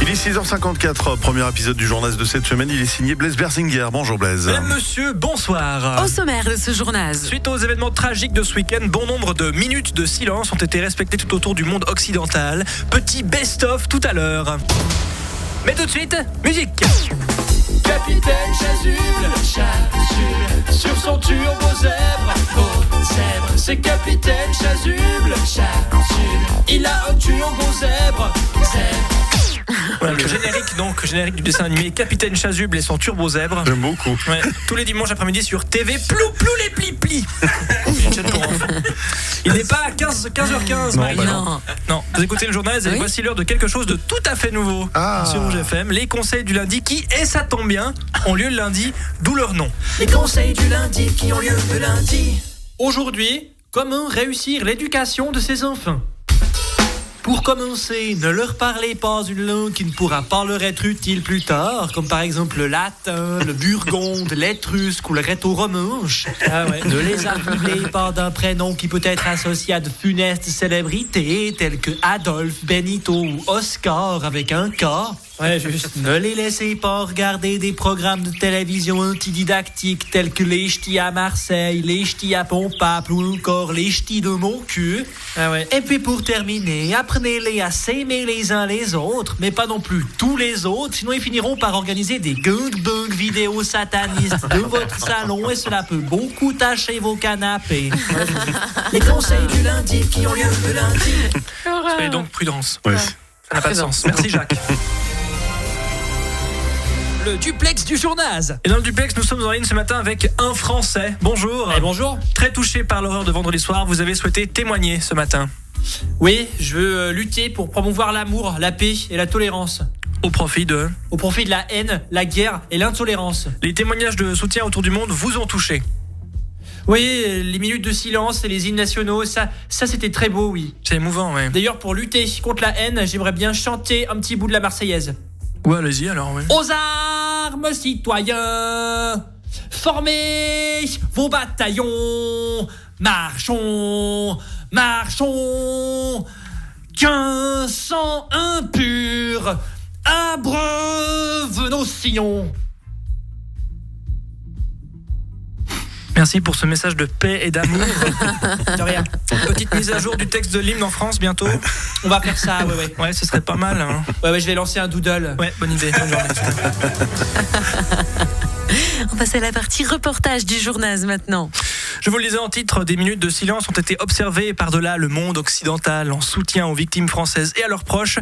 Il est 6h54, premier épisode du journal de cette semaine. Il est signé Blaise Berzinger. Bonjour Blaise. Mesdames, monsieur, bonsoir. Au sommaire de ce journal. Suite aux événements tragiques de ce week-end, bon nombre de minutes de silence ont été respectées tout autour du monde occidental. Petit best-of tout à l'heure. Mais tout de suite, musique. Capitaine Chasuble, sur son turbo zèbre, c'est Capitaine Chasuble, il a un turbo zèbre. Voilà, le générique du dessin animé Capitaine Chasuble et son turbo zèbre. J'aime beaucoup. Ouais, tous les dimanches après-midi sur TV. Plou les pli-pli. Une chaîne pour enfants. Il n'est pas à 15h15, Marie. Non, vous écoutez le journal et voici l'heure de quelque chose de tout à fait nouveau sur Rouge FM. Les conseils du lundi qui, et ça tombe bien, ont lieu le lundi, d'où leur nom. Les conseils du lundi qui ont lieu le lundi. Aujourd'hui, comment réussir l'éducation de ses enfants? Pour commencer, ne leur parlez pas une langue qui ne pourra pas leur être utile plus tard, comme par exemple le latin, le burgonde, l'étrusque ou le rhétoromanche. Ne les affublez pas d'un prénom qui peut être associé à de funestes célébrités telles que Adolphe, Benito ou Oscar avec un K. Ouais, juste. Ne les laissez pas regarder des programmes de télévision antididactiques tels que les ch'tis à Marseille, les ch'tis à Pompaple ou encore les ch'tis de mon cul. Et puis pour terminer, apprenez-les à s'aimer les uns les autres, mais pas non plus tous les autres, sinon ils finiront par organiser des gangbang vidéos satanistes de votre salon et cela peut beaucoup tacher vos canapés. Les conseils du lundi qui ont lieu le lundi. Soyez donc prudence. Ouais. Ça n'a pas de sens. Merci Jacques. Le duplex du journal. Et dans le duplex, nous sommes en ligne ce matin avec un Français. Bonjour. Bonjour. Très touché par l'horreur de vendredi soir, vous avez souhaité témoigner ce matin. Oui, je veux lutter pour promouvoir l'amour, la paix et la tolérance. Au profit de la haine, la guerre et l'intolérance. Les témoignages de soutien autour du monde vous ont touché. Oui, les minutes de silence et les hymnes nationaux, ça c'était très beau, oui. C'est émouvant, ouais. D'ailleurs, pour lutter contre la haine, j'aimerais bien chanter un petit bout de la Marseillaise. Ouais, allez-y alors, oui. Aux armes, citoyens, formez vos bataillons, marchons, qu'un sang impur abreuve nos sillons. Merci pour ce message de paix et d'amour. De rien. Petite mise à jour du texte de l'hymne en France bientôt. On va faire ça, ouais. Ouais, ce serait pas mal. Hein. Ouais, je vais lancer un doodle. Ouais, bonne idée. Bonne journée. On passe à la partie reportage du journal maintenant. Je vous le disais en titre, des minutes de silence ont été observées par-delà le monde occidental en soutien aux victimes françaises et à leurs proches.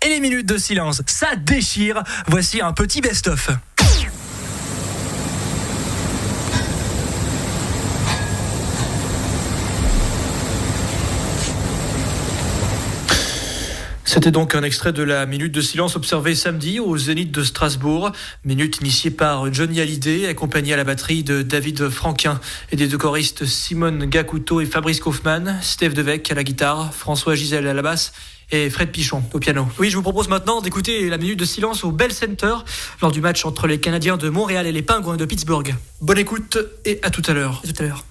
Et les minutes de silence, ça déchire. Voici un petit best-of. C'était donc un extrait de la minute de silence observée samedi au Zénith de Strasbourg. Minute initiée par Johnny Hallyday, accompagné à la batterie de David Franquin et des deux choristes Simone Gacuto et Fabrice Kaufmann, Steve Devec à la guitare, François Gisèle à la basse et Fred Pichon au piano. Oui, je vous propose maintenant d'écouter la minute de silence au Bell Center lors du match entre les Canadiens de Montréal et les Pingouins de Pittsburgh. Bonne écoute et à tout à l'heure. À tout à l'heure.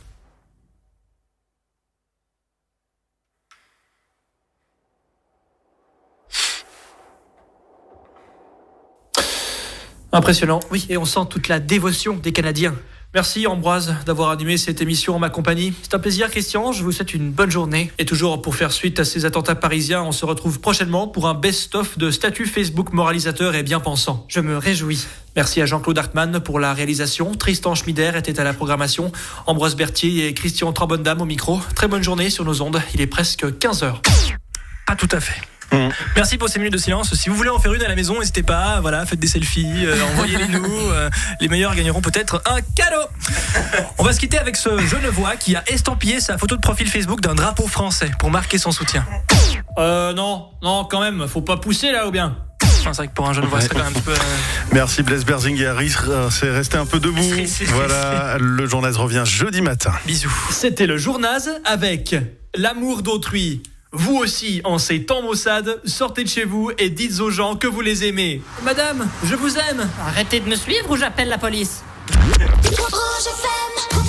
Impressionnant, oui, et on sent toute la dévotion des Canadiens. Merci Ambroise d'avoir animé cette émission en ma compagnie. C'est un plaisir Christian, je vous souhaite une bonne journée. Et toujours pour faire suite à ces attentats parisiens, on se retrouve prochainement pour un best-of de statuts Facebook moralisateurs et bien pensants. Je me réjouis. Merci à Jean-Claude Hartmann pour la réalisation. Tristan Schmider était à la programmation. Ambroise Berthier et Christian Trabondam au micro. Très bonne journée sur nos ondes, il est presque 15h. Pas tout à fait. Merci pour ces minutes de silence. Si vous voulez en faire une à la maison, n'hésitez pas. Voilà, faites des selfies, envoyez-les nous. Les meilleurs gagneront peut-être un cadeau. On va se quitter avec ce Genevois qui a estampillé sa photo de profil Facebook d'un drapeau français pour marquer son soutien. Non, quand même, faut pas pousser là ou bien. C'est vrai que pour un Genevois, c'est quand même un peu. Merci Blaise Berzinger. C'est resté un peu debout. Voilà, le journal revient jeudi matin. Bisous. C'était le journal avec l'amour d'autrui. Vous aussi, en ces temps maussades, sortez de chez vous et dites aux gens que vous les aimez. Madame, je vous aime. Arrêtez de me suivre ou j'appelle la police. Rouge FM.